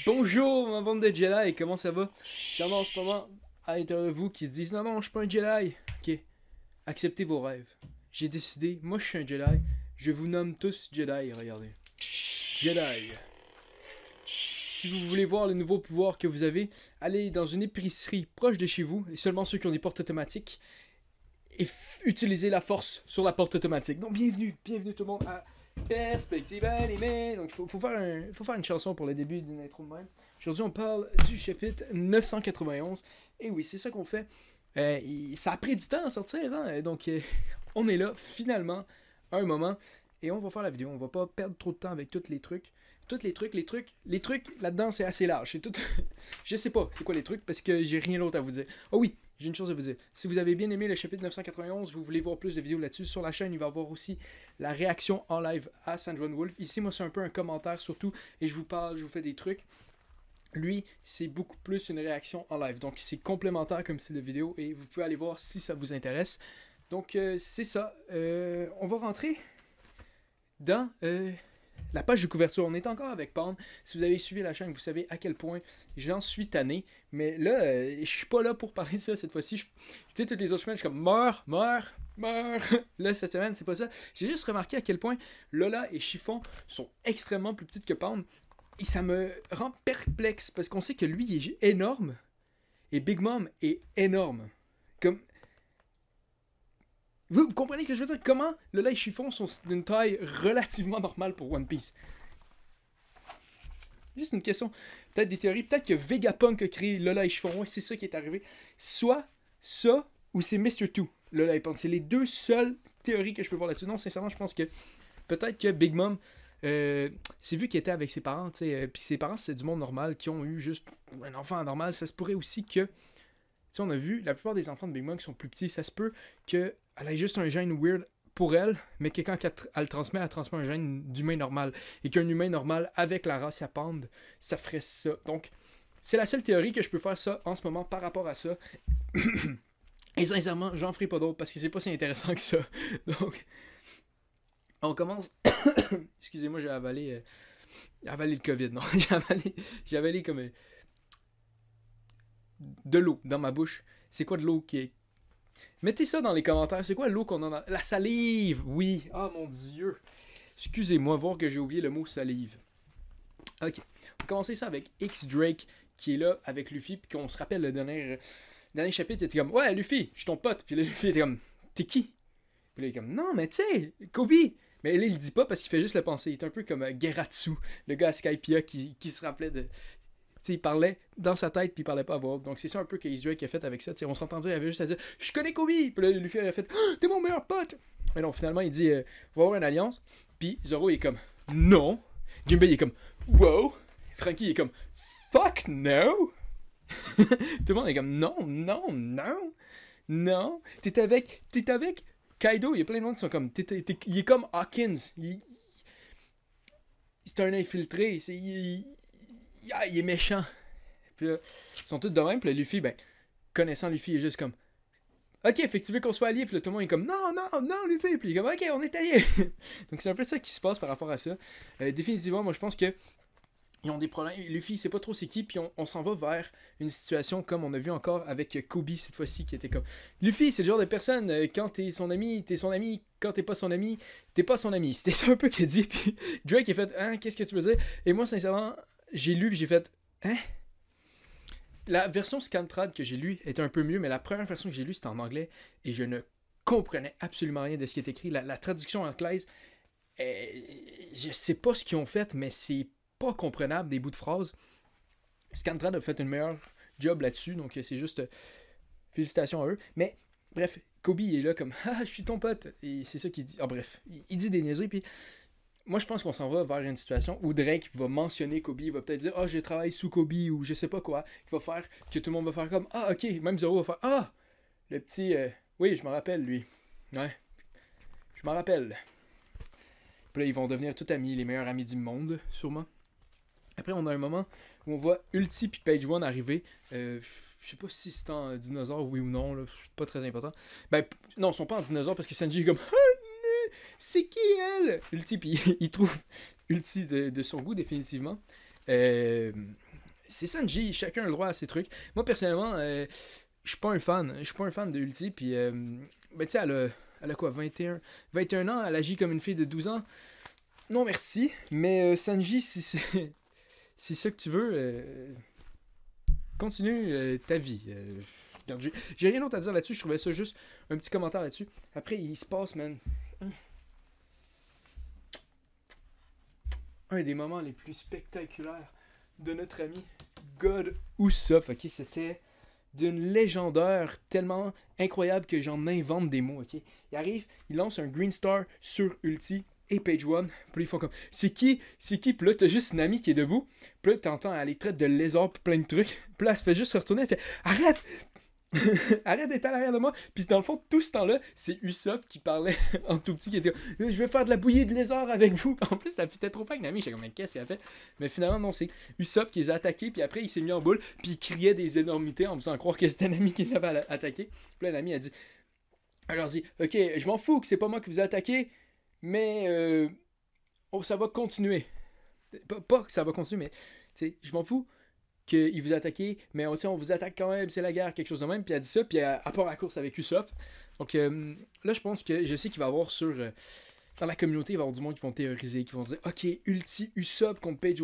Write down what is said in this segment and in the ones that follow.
Bonjour ma bande de Jedi, comment ça va? Il y en a en ce moment à l'intérieur de vous qui se disent non, non, je suis pas un Jedi. Ok, acceptez vos rêves. J'ai décidé, moi je suis un Jedi, je vous nomme tous Jedi, regardez. Jedi. Si vous voulez voir les nouveaux pouvoirs que vous avez, allez dans une épicerie proche de chez vous, et seulement ceux qui ont des portes automatiques, et utilisez la force sur la porte automatique. Donc bienvenue tout le monde à Perspective Animée. Donc faut faire une chanson pour le début d'une intro de même. Aujourd'hui on parle du chapitre 991. Et oui, c'est ça qu'on fait. Ça a pris du temps à sortir, hein? Donc on est là finalement à un moment. Et on va faire la vidéo. On va pas perdre trop de temps avec tous les trucs. Les trucs là-dedans c'est assez large. C'est tout. Je sais pas c'est quoi les trucs parce que j'ai rien d'autre à vous dire. Oh oui, j'ai une chose à vous dire. Si vous avez bien aimé le chapitre 991, vous voulez voir plus de vidéos là-dessus, sur la chaîne, il va y avoir aussi la réaction en live à Sandron Wolf. Ici, moi, c'est un peu un commentaire surtout, et je vous parle, je vous fais des trucs. Lui, c'est beaucoup plus une réaction en live. Donc, c'est complémentaire comme style de vidéo, et vous pouvez aller voir si ça vous intéresse. Donc, c'est ça. On va rentrer dans la page de couverture. On est encore avec Pound. Si vous avez suivi la chaîne, vous savez à quel point j'en suis tanné. Mais là, je suis pas là pour parler de ça cette fois-ci. Tu sais, toutes les autres semaines, je suis comme meurs. Là, cette semaine, c'est pas ça. J'ai juste remarqué à quel point Lola et Chiffon sont extrêmement plus petites que Pound. Et ça me rend perplexe parce qu'on sait que lui, il est énorme. Et Big Mom est énorme. Comme. Vous comprenez ce que je veux dire? Comment Lola et Chiffon sont d'une taille relativement normale pour One Piece? Juste une question. Peut-être des théories. Peut-être que Vegapunk a créé Lola et Chiffon. Ouais, c'est ça qui est arrivé. Soit ça, ou c'est Mr. Two, Lola et Punk. C'est les deux seules théories que je peux voir là-dessus. Non, sincèrement, je pense que peut-être que Big Mom, c'est vu qu'il était avec ses parents, puis ses parents, c'est du monde normal, qui ont eu juste un enfant normal. Ça se pourrait aussi que, on a vu, la plupart des enfants de Big Mom qui sont plus petits, ça se peut qu'elle ait juste un gène weird pour elle, mais que quand elle le transmet, elle transmet un gène d'humain normal. Et qu'un humain normal, avec la race à Pand, ça ferait ça. Donc, c'est la seule théorie que je peux faire ça en ce moment par rapport à ça. Et sincèrement, j'en ferai pas d'autres parce que c'est pas si intéressant que ça. Donc, on commence. Excusez-moi, j'ai avalé le COVID. Non, j'ai avalé comme de l'eau dans ma bouche. C'est quoi de l'eau qui est. Mettez ça dans les commentaires. C'est quoi l'eau qu'on a dans. La salive! Oui! Oh mon dieu! Excusez-moi, voir que j'ai oublié le mot salive. Ok. On va commencer ça avec X Drake qui est là avec Luffy. Puis qu'on se rappelle le dernier chapitre, il était comme ouais, Luffy, je suis ton pote. Puis là, Luffy était comme t'es qui? Puis là, il est comme non, mais tu sais, Kobe! Mais là, il le dit pas parce qu'il fait juste le penser. Il est un peu comme Geratsu, le gars à Skypiea qui se rappelait de. T'sais, il parlait dans sa tête puis il parlait pas à voix haute. Donc c'est ça un peu que Drake a fait avec ça. T'sais, on s'entendait, il avait juste à dire je connais Kobe. Puis là, Luffy a fait t'es mon meilleur pote. Mais non, finalement, il dit on va avoir une alliance. Puis Zoro est comme non. Jinbei est comme wow. Frankie est comme fuck no. Tout le monde est comme non. T'es avec Kaido. Il y a plein de monde qui sont comme il est comme Hawkins. C'est un infiltré. Il est méchant. Puis là, ils sont tous de même. Puis là, Luffy, connaissant Luffy, il est juste comme ok, fait que tu veux qu'on soit alliés. Puis là, tout le monde est comme non, Luffy. Puis il est comme ok, on est alliés. Donc c'est un peu ça qui se passe par rapport à ça. Définitivement, moi je pense que ils ont des problèmes. Luffy, il sait pas trop c'est qui, puis on s'en va vers une situation comme on a vu encore avec Kobe cette fois-ci, qui était comme Luffy, c'est le genre de personne, quand t'es son ami, quand t'es pas son ami, t'es pas son ami. C'était ça un peu qu'il dit, puis Drake a fait hein, qu'est-ce que tu veux dire? Et moi, sincèrement, j'ai lu, puis j'ai fait hein? La version Scantrad que j'ai lue était un peu mieux, mais la première version que j'ai lue, c'était en anglais, et je ne comprenais absolument rien de ce qui est écrit. La traduction anglaise, je sais pas ce qu'ils ont fait, mais c'est pas comprenable des bouts de phrases. Scantrad a fait une meilleure job là-dessus, donc c'est juste félicitations à eux. Mais bref, Kobe est là comme ah, je suis ton pote, et c'est ça qu'il dit. Ah, bref, il dit des niaiseries, puis moi je pense qu'on s'en va vers une situation où Drake va mentionner Kobe, il va peut-être dire ah, je travaille sous Kobe, ou je sais pas quoi. Il va faire que tout le monde va faire comme ah, ok, même Zoro va faire ah, le petit oui, je me rappelle lui. Ouais, je m'en rappelle. Puis là, ils vont devenir tous amis, les meilleurs amis du monde, sûrement. Après, on a un moment où on voit Ulti puis Page One arriver. Je sais pas si c'est en dinosaure, oui ou non, là, c'est pas très important. Non, ils sont pas en dinosaure parce que Sanji est comme c'est qui elle? Ulti, puis il trouve Ulti de son goût, définitivement. c'est Sanji, chacun a le droit à ses trucs. Moi, personnellement, je suis pas un fan. Je suis pas un fan de Ulti, puis, ben, tu sais, elle a quoi, 21 ans, elle agit comme une fille de 12 ans. Non, merci, mais Sanji, si c'est si c'est ça que tu veux, continue ta vie. Regarde, j'ai rien d'autre à dire là-dessus, je trouvais ça juste un petit commentaire là-dessus. Après, il se passe, man, un des moments les plus spectaculaires de notre ami God Usopp. Ok, c'était d'une légendaire tellement incroyable que j'en invente des mots. Ok, il arrive, il lance un Green Star sur Ulti et Page One. Puis ils font comme c'est qui? Puis là, t'as juste Nami qui est debout. Puis là, t'entends, elle les traite de lézard pis plein de trucs. Puis là, elle se fait juste se retourner, elle fait arrête! Arrête d'être à l'arrière de moi. Puis dans le fond, tout ce temps-là, c'est Usopp qui parlait en tout petit, qui était je vais faire de la bouillie de lézard avec vous. En plus, ça fitait trop pas avec Nami. J'étais comme, mais qu'est-ce qu'il a fait? Mais finalement, non, c'est Usopp qui les a attaqués. Puis après, il s'est mis en boule. Puis il criait des énormités en faisant croire que c'était Nami qui les avait attaqués. Puis là, Nami a dit, elle leur dit, ok, je m'en fous que c'est pas moi qui vous ai attaqué, mais oh, ça va continuer. Pas que ça va continuer, mais je m'en fous qu'il vous attaquez, mais on vous attaque quand même, c'est la guerre, quelque chose de même. Puis elle dit ça, puis elle part à la course avec Usopp. Donc là, je pense que je sais qu'il va y avoir dans la communauté, il va y avoir du monde qui vont théoriser, qui vont dire ok, Ulti Usopp contre Page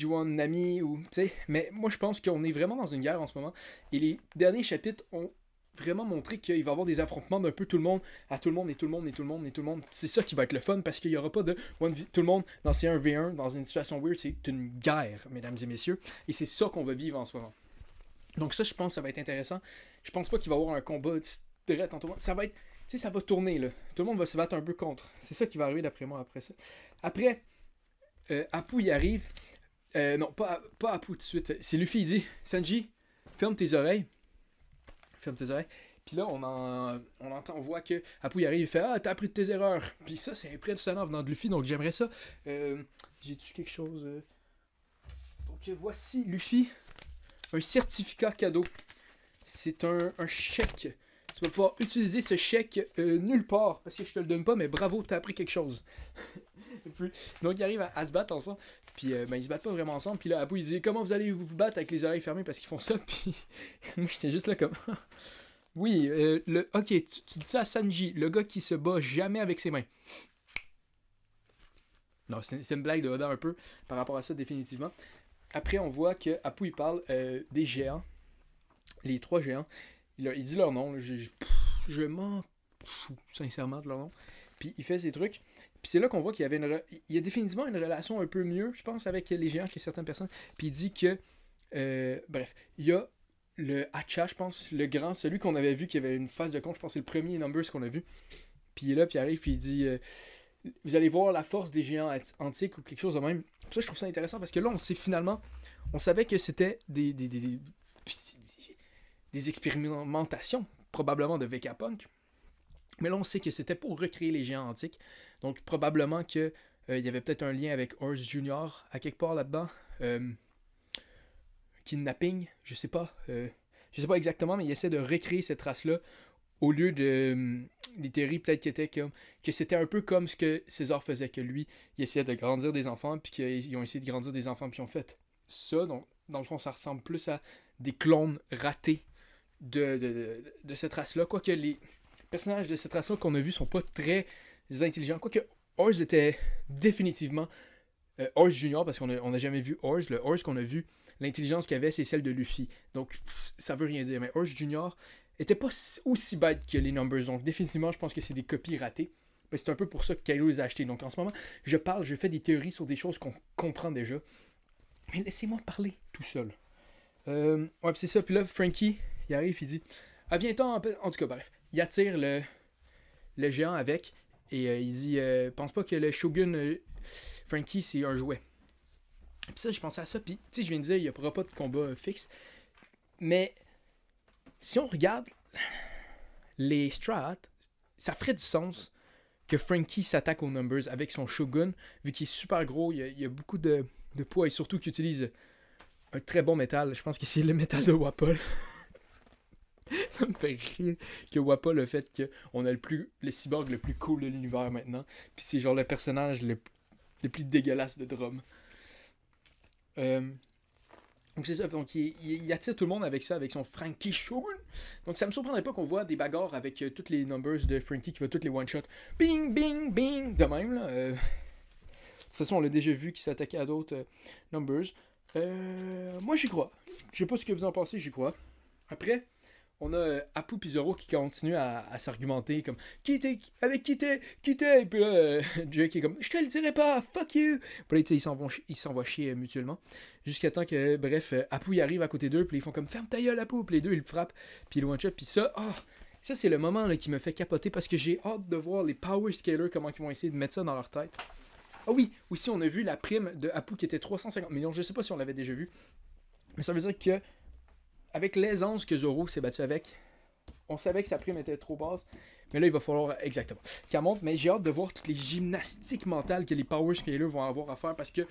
One Nami, ou tu sais. Mais moi, je pense qu'on est vraiment dans une guerre en ce moment. Et les derniers chapitres ont vraiment montré qu'il va y avoir des affrontements d'un peu tout le monde à tout le monde et tout le monde et tout le monde et tout le monde. C'est ça qui va être le fun parce qu'il n'y aura pas de tout le monde dans C1v1 dans une situation weird. C'est une guerre, mesdames et messieurs. Et c'est ça qu'on va vivre en ce moment. Donc ça, je pense que ça va être intéressant. Je pense pas qu'il va y avoir un combat direct entre tout le monde. Ça va être, tu sais, ça va tourner là. Tout le monde va se battre un peu contre. C'est ça qui va arriver d'après moi après ça. Après, Apu y arrive. Non, pas Apu tout de suite. C'est Luffy, il dit Sanji, ferme tes oreilles. Puis là, on voit que Apu y arrive, il fait ah, t'as appris de tes erreurs. Puis ça, c'est impressionnant venant de Luffy, donc j'aimerais ça. J'ai-tu quelque chose Donc voici Luffy, un certificat cadeau. C'est un chèque. Tu vas pouvoir utiliser ce chèque nulle part parce que je te le donne pas, mais bravo, t'as appris quelque chose. Donc ils arrivent à se battre ensemble. Puis ils se battent pas vraiment ensemble. Puis là, Apu il dit comment vous allez vous battre avec les oreilles fermées parce qu'ils font ça. Puis moi j'étais juste là comme oui, ok, tu dis ça à Sanji, le gars qui se bat jamais avec ses mains. Non, c'est une blague de Oda un peu par rapport à ça définitivement. Après on voit que Apu il parle des géants, les 3 géants. Il dit leur nom. Je m'en fous sincèrement de leur nom. Puis il fait ses trucs. Puis c'est là qu'on voit qu'il y a définitivement une relation un peu mieux, je pense, avec les géants que certaines personnes. Puis il dit que, bref, il y a le Hacha, je pense, le grand, celui qu'on avait vu qui avait une face de con, je pense que c'est le premier Numbers qu'on a vu. Puis il est là, puis il arrive, puis il dit, vous allez voir la force des géants antiques ou quelque chose de même. Puis ça, je trouve ça intéressant parce que là, on sait finalement, on savait que c'était des expérimentations, probablement de Vegapunk. Mais là, on sait que c'était pour recréer les géants antiques. Donc, probablement qu'il y avait peut-être un lien avec Horse Junior à quelque part là-dedans. Kidnapping, je sais pas. Je sais pas exactement, mais il essaie de recréer cette race-là au lieu de des théories peut-être qui étaient que c'était un peu comme ce que César faisait, que lui, il essayait de grandir des enfants, puis qu'ils ont essayé de grandir des enfants, puis ils ont fait ça. Donc, dans le fond, ça ressemble plus à des clones ratés de cette race-là. Quoique les personnages de cette race-là qu'on a vus sont pas très intelligents. Quoique Horse était définitivement Horse Junior, parce qu'on n'a jamais vu Horse. Le Horse qu'on a vu, l'intelligence qu'il avait, c'est celle de Luffy. Donc, ça veut rien dire. Mais Horse Junior était pas aussi bête que les Numbers. Donc, définitivement, je pense que c'est des copies ratées. Mais c'est un peu pour ça que Kaido les a achetés. Donc, en ce moment, je fais des théories sur des choses qu'on comprend déjà. Mais laissez-moi parler tout seul. Ouais, puis c'est ça. Puis là, Frankie, il arrive, il dit ah, viens-t'en. En tout cas, bref. Il attire le géant avec. Et il dit pense pas que le Shogun Frankie, c'est un jouet. Puis ça, je pensais à ça. Puis, tu sais, je viens de dire, il n'y aura pas de combat fixe. Mais, si on regarde les strats, ça ferait du sens que Frankie s'attaque aux Numbers avec son Shogun, vu qu'il est super gros, il y a beaucoup de poids et surtout qu'il utilise un très bon métal. Je pense que c'est le métal de Wapol. Ça me fait rire que Wappa le fait qu'on a le cyborg le plus cool de l'univers maintenant. Puis c'est genre le personnage le plus dégueulasse de Drum. Donc c'est ça, donc il attire tout le monde avec ça, avec son Frankie Shogun. Donc ça me surprendrait pas qu'on voit des bagarres avec toutes les numbers de Frankie qui va toutes les one-shot. Bing, bing, bing, de même là. De toute façon, on l'a déjà vu qu'il s'attaquait à d'autres numbers. Moi j'y crois. Je sais pas ce que vous en pensez, j'y crois. Après, on a Apu et Zoro qui continuent à s'argumenter comme quittez, avec quittez, quittez. Et puis là, Jake est comme je te le dirai pas, fuck you. Puis là, ils s'envoient chier mutuellement. Jusqu'à temps que, bref, Apu y arrive à côté d'eux. Puis ils font comme ferme ta gueule, Apu. Puis les deux ils le frappent. Puis le one shot. Puis ça, ça c'est le moment là, qui me fait capoter parce que j'ai hâte de voir les power scalers comment ils vont essayer de mettre ça dans leur tête. Ah oui, aussi on a vu la prime de Apu qui était 350 millions. Je sais pas si on l'avait déjà vu. Mais ça veut dire que avec l'aisance que Zoro s'est battu avec, on savait que sa prime était trop basse. Mais là, il va falloir exactement qu'elle monte. Mais j'ai hâte de voir toutes les gymnastiques mentales que les Power Scalers vont avoir à faire parce que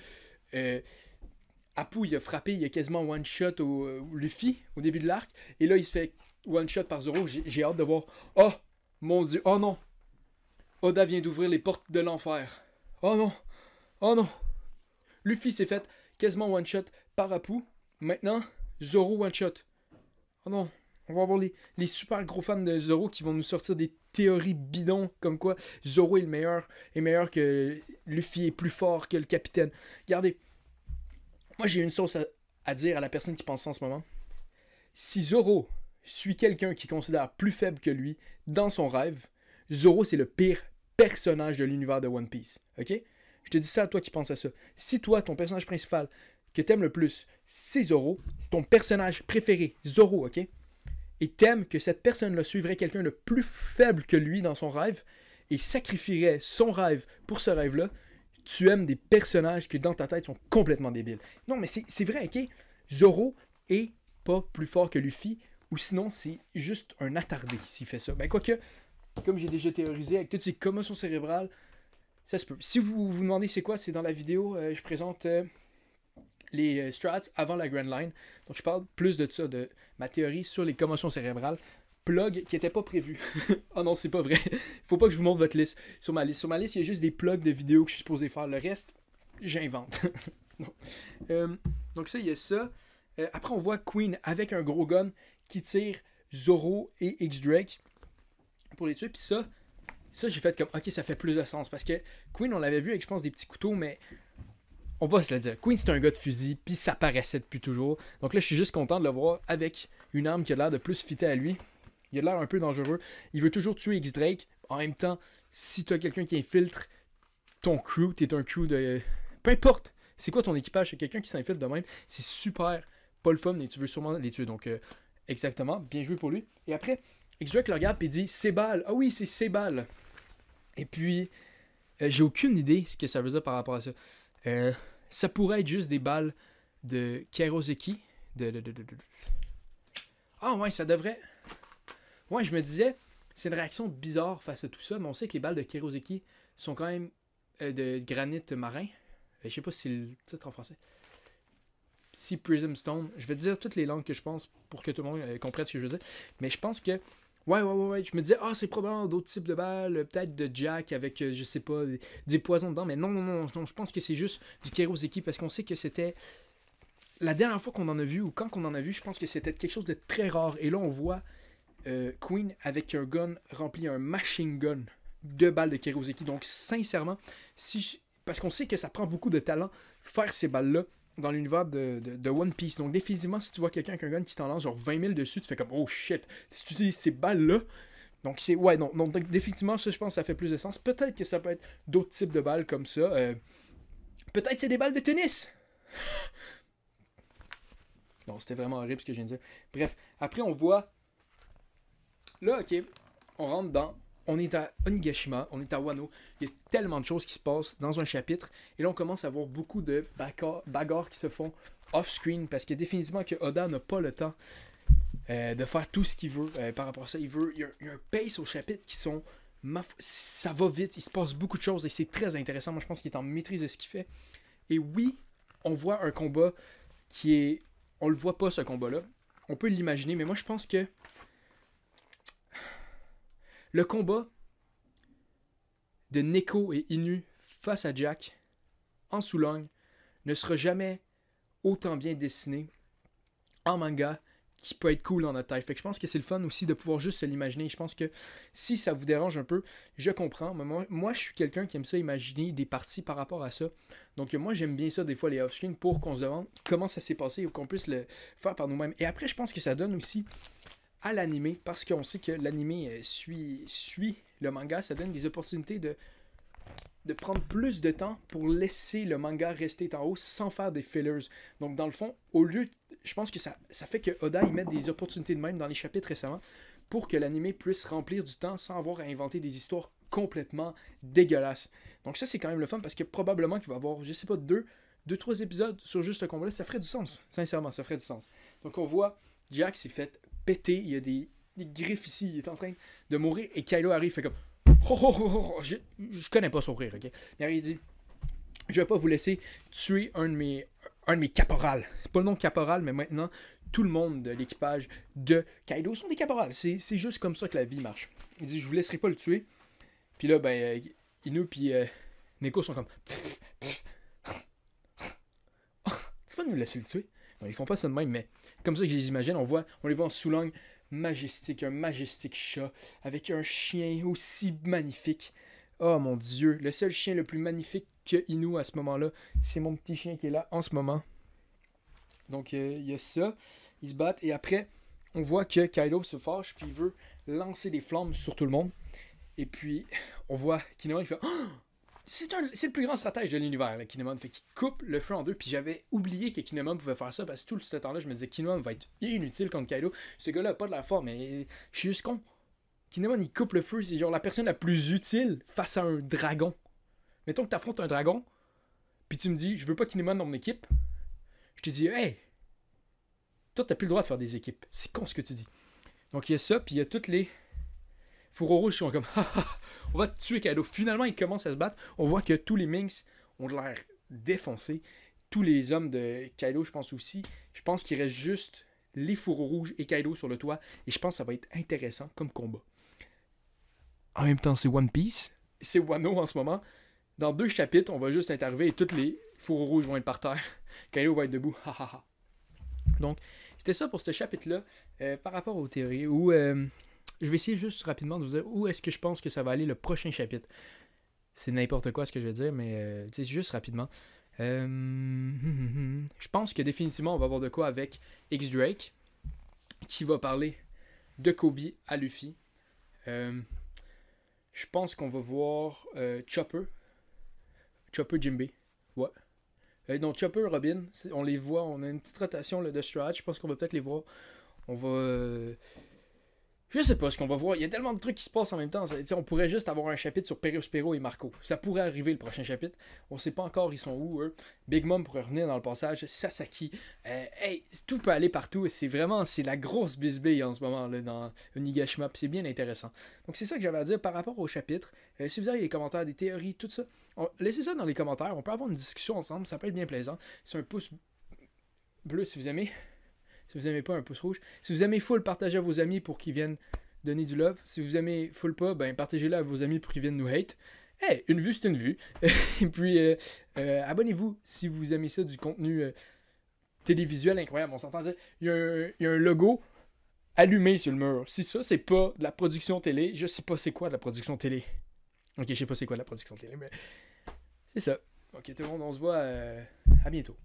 Apu, il a frappé, il a quasiment one-shot au Luffy au début de l'arc. Et là, il se fait one-shot par Zoro. J'ai hâte de voir. Oh, mon Dieu. Oh non. Oda vient d'ouvrir les portes de l'enfer. Oh non. Oh non. Luffy s'est fait quasiment one-shot par Apu. Maintenant, Zoro one-shot. Oh non, on va avoir les super gros fans de Zoro qui vont nous sortir des théories bidons comme quoi Zoro est meilleur que Luffy est plus fort que le capitaine. Regardez, moi j'ai une chose à dire à la personne qui pense ça en ce moment. Si Zoro suit quelqu'un qui considère plus faible que lui dans son rêve, Zoro c'est le pire personnage de l'univers de One Piece. Ok? Je te dis ça à toi qui penses à ça. Si toi, ton personnage principal que t'aimes le plus, c'est Zoro, c'est ton personnage préféré, Zoro, ok? Et t'aimes que cette personne-là suivrait quelqu'un de plus faible que lui dans son rêve et sacrifierait son rêve pour ce rêve-là, tu aimes des personnages qui dans ta tête sont complètement débiles. Non, mais c'est vrai, ok? Zoro est pas plus fort que Luffy, ou sinon c'est juste un attardé s'il fait ça. Ben quoique, comme j'ai déjà théorisé, avec toutes ces commotions cérébrales, ça se peut. Si vous vous demandez c'est quoi, c'est dans la vidéo, je présente les strats avant la Grand Line. Donc je parle plus de ça, de ma théorie sur les commotions cérébrales. Plugs qui n'étaient pas prévus. Oh non, c'est pas vrai. Faut pas que je vous montre votre liste. Sur ma liste, il y a juste des plugs de vidéos que je suis supposé faire. Le reste, j'invente. Donc ça, il y a ça. Après, on voit Queen avec un gros gun qui tire Zoro et X-Drake pour les tuer. Puis ça j'ai fait comme, ok, ça fait plus de sens. Parce que Queen, on l'avait vu avec, je pense, des petits couteaux, mais on va se le dire. Queen, c'est un gars de fusil, puis ça paraissait depuis toujours. Donc là, je suis juste content de le voir avec une arme qui a l'air de plus fitter à lui. Il a l'air un peu dangereux. Il veut toujours tuer X-Drake. En même temps, si tu as quelqu'un qui infiltre ton crew, t'es un crew de... Peu importe, c'est quoi ton équipage, c'est quelqu'un qui s'infiltre de même. C'est super pas le fun et tu veux sûrement les tuer. Donc, exactement, bien joué pour lui. Et après, X-Drake le regarde et dit « C'est balles. Ah oui, c'est ses balles. Et puis, j'ai aucune idée ce que ça veut dire par rapport à ça. Ça pourrait être juste des balles de Keroseki. Ah ouais, ça devrait... Ouais, je me disais, c'est une réaction bizarre face à tout ça, mais on sait que les balles de Keroseki sont quand même de granit marin. Je sais pas si c'est le titre en français. Sea Prism Stone. Je vais te dire toutes les langues que je pense pour que tout le monde comprenne ce que je veux dire. Mais je pense que... Ouais. Je me disais, c'est probablement d'autres types de balles, peut-être de Jack avec, je sais pas, des poisons dedans. Mais non, je pense que c'est juste du Keroseki parce qu'on sait que c'était... La dernière fois qu'on en a vu, ou quand on en a vu, je pense que c'était quelque chose de très rare. Et là, on voit Queen avec un gun rempli, un machine gun de balles de Keroseki. Donc, sincèrement, parce qu'on sait que ça prend beaucoup de talent faire ces balles-là dans l'univers de One Piece. Donc, définitivement, si tu vois quelqu'un avec un gun qui t'en lance genre 20 000 dessus, tu fais comme oh shit, si tu utilises ces balles-là. Donc, c'est. Ouais, non. Donc, définitivement, ça, je pense que ça fait plus de sens. Peut-être que ça peut être d'autres types de balles comme ça. Peut-être c'est des balles de tennis. Non, c'était vraiment horrible ce que je viens de dire. Bref, après, on voit. Là, ok, on rentre dans... On est à Onigashima, on est à Wano. Il y a tellement de choses qui se passent dans un chapitre. Et là, on commence à voir beaucoup de bagarres qui se font off-screen. Parce que définitivement que Oda n'a pas le temps de faire tout ce qu'il veut par rapport à ça. Il y a un pace au chapitre qui sont... Ça va vite, il se passe beaucoup de choses. Et c'est très intéressant. Moi, je pense qu'il est en maîtrise de ce qu'il fait. Et oui, on voit un combat qui est... On le voit pas, ce combat-là. On peut l'imaginer, mais moi, je pense que... Le combat de Neko et Inu face à Jack en Sous-Longue ne sera jamais autant bien dessiné en manga qui peut être cool dans notre tête. Fait que je pense que c'est le fun aussi de pouvoir juste se l'imaginer. Je pense que si ça vous dérange un peu, je comprends. Mais moi je suis quelqu'un qui aime ça imaginer des parties par rapport à ça. Donc moi, j'aime bien ça des fois, les off-screen, pour qu'on se demande comment ça s'est passé ou qu'on puisse le faire par nous-mêmes. Et après, je pense que ça donne aussi à l'animé, parce qu'on sait que l'animé suit le manga, ça donne des opportunités de prendre plus de temps pour laisser le manga rester en haut sans faire des fillers. Donc dans le fond, au lieu, je pense que ça fait que Oda il met des opportunités de même dans les chapitres récemment pour que l'anime puisse remplir du temps sans avoir à inventer des histoires complètement dégueulasses. Donc ça c'est quand même le fun parce que probablement qu'il va y avoir, je sais pas, 2-3 épisodes sur juste ce combat-là, ça ferait du sens. Sincèrement, ça ferait du sens. Donc on voit Jack s'est fait péter, il y a des griffes ici, il est en train de mourir et Kylo arrive, fait comme je connais pas son rire, ok? Mais il dit, je vais pas vous laisser tuer un de mes caporals. C'est pas le nom caporal, mais maintenant, tout le monde de l'équipage de Kaido sont des caporals. C'est juste comme ça que la vie marche. Il dit, je vous laisserai pas le tuer. Puis là, Inu puis Neko sont comme, tu vas nous laisser le tuer? Non, ils font pas ça de même, mais comme ça que je les imagine, on les voit en sous-langue majestique, un majestique chat, avec un chien aussi magnifique. Oh mon Dieu, le seul chien le plus magnifique que Inu à ce moment-là, c'est mon petit chien qui est là en ce moment. Donc il y a ça, ils se battent, et après, on voit que Kaido se fâche, puis il veut lancer des flammes sur tout le monde. Et puis, on voit Kinemon, il fait oh! C'est le plus grand stratège de l'univers, là, Kinemon. Fait qu'il coupe le feu en deux. Puis j'avais oublié que Kinemon pouvait faire ça parce que tout ce temps-là, je me disais Kinemon va être inutile contre Kaido. Ce gars-là a pas de la forme, mais je suis juste con. Kinemon, il coupe le feu. C'est genre la personne la plus utile face à un dragon. Mettons que tu affrontes un dragon, puis tu me dis je veux pas Kinemon dans mon équipe. Je te dis hey, toi, t'as plus le droit de faire des équipes. C'est con ce que tu dis. Donc il y a ça, puis il y a toutes les fourreaux rouges qui sont comme on va tuer Kaido. Finalement, ils commencent à se battre. On voit que tous les Minx ont l'air défoncés. Tous les hommes de Kaido, je pense aussi. Je pense qu'il reste juste les fourreaux rouges et Kaido sur le toit. Et je pense que ça va être intéressant comme combat. En même temps, c'est One Piece. C'est Wano en ce moment. Dans 2 chapitres, on va juste être arrivé et tous les fourreaux rouges vont être par terre. Kaido va être debout. Donc, c'était ça pour ce chapitre-là. Par rapport aux théories, où je vais essayer juste rapidement de vous dire où est-ce que je pense que ça va aller le prochain chapitre. C'est n'importe quoi ce que je vais dire, mais juste rapidement. Je pense que définitivement on va avoir de quoi avec X-Drake, qui va parler de Kobe à Luffy. Je pense qu'on va voir Chopper Jinbei. Ouais. Donc Chopper Robin, on les voit, on a une petite rotation là, de strat. Je pense qu'on va peut-être les voir. On va... Je sais pas ce qu'on va voir. Il y a tellement de trucs qui se passent en même temps. On pourrait juste avoir un chapitre sur Perospero et Marco. Ça pourrait arriver le prochain chapitre. On sait pas encore ils sont où, eux. Big Mom pourrait revenir dans le passage. Sasaki. Tout peut aller partout. C'est la grosse bisbille en ce moment là, dans Onigashima. C'est bien intéressant. Donc c'est ça que j'avais à dire par rapport au chapitre. Si vous avez des commentaires, des théories, tout ça, laissez ça dans les commentaires. On peut avoir une discussion ensemble. Ça peut être bien plaisant. C'est un pouce bleu si vous aimez. Si vous aimez pas, un pouce rouge. Si vous aimez full, partagez à vos amis pour qu'ils viennent donner du love. Si vous aimez full pas, partagez-le à vos amis pour qu'ils viennent nous hate. Une vue, c'est une vue. Et puis, abonnez-vous si vous aimez ça, du contenu télévisuel incroyable. On s'entend dire, il y a un logo allumé sur le mur. Si ça, c'est pas de la production télé, je sais pas c'est quoi de la production télé. Ok, je sais pas c'est quoi de la production télé, mais c'est ça. Ok, tout le monde, on se voit à bientôt.